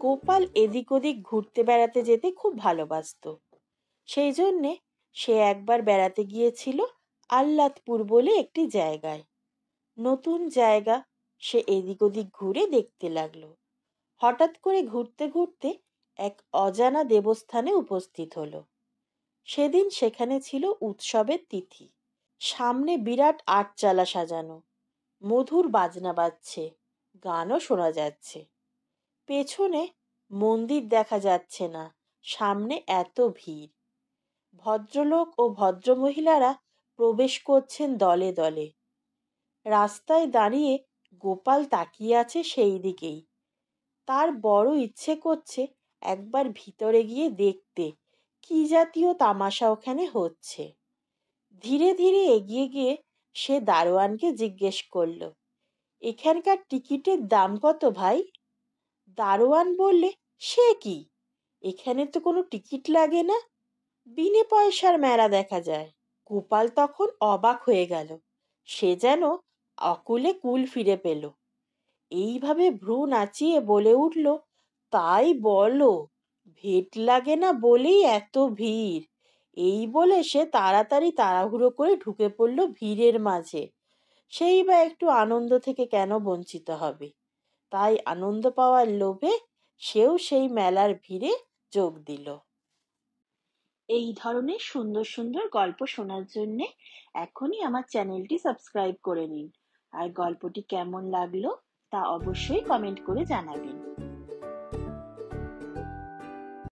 গোপাল এদিক ওদিক ঘুরতে বেড়াতে যেতে খুব ভালোবাসতো। সেই জন্যে সে একবার বেড়াতে গিয়েছিল আহ্লাদপুর বলে একটি জায়গায়। নতুন জায়গা, সে এদিক ওদিক ঘুরে দেখতে লাগলো। হঠাৎ করে ঘুরতে ঘুরতে এক অজানা দেবস্থানে উপস্থিত হলো। সেদিন সেখানে ছিল উৎসবের তিথি। সামনে বিরাট আটচালা সাজানো, মধুর বাজনা বাজছে, গানও শোনা যাচ্ছে। পেছনে মন্দির দেখা যাচ্ছে না, সামনে এত ভিড়। ভদ্রলোক ও ভদ্রমহিলারা প্রবেশ করছেন দলে দলে। রাস্তায় দাঁড়িয়ে গোপাল তাকিয়ে আছে সেই দিকেই। তার বড় ইচ্ছে করছে একবার ভিতরে গিয়ে দেখতে কি জাতীয় তামাশা ওখানে হচ্ছে। ধীরে ধীরে এগিয়ে গিয়ে সে দারোয়ানকে জিজ্ঞেস করল, এখানকার টিকিটের দাম কত ভাই? দারোয়ান বললে, সে কি, এখানে তো কোনো টিকিট লাগে না, বিনে পয়সার মেলা দেখা যায়। গোপাল তখন অবাক হয়ে গেল, সে যেন অকুলে কুল ফিরে পেল। এইভাবে ভ্রু নাচিয়ে বলে উঠল, তাই বলো, ভেট লাগে না বলেই এত ভিড়। এই বলে সে তাড়াতাড়ি তাড়াহুড়ো করে ঢুকে পড়ল ভিড়ের মাঝে। সেই বা একটু আনন্দ থেকে কেন বঞ্চিত হবে? তাই আনন্দ পাওয়ার লোভে সেও সেই মেলার ভিড়ে যোগ দিল। এই ধরনের সুন্দর সুন্দর গল্প শোনার জন্যে এখনই আমার চ্যানেলটি সাবস্ক্রাইব করে নিন। আর গল্পটি কেমন লাগলো তা অবশ্যই কমেন্ট করে জানাবেন।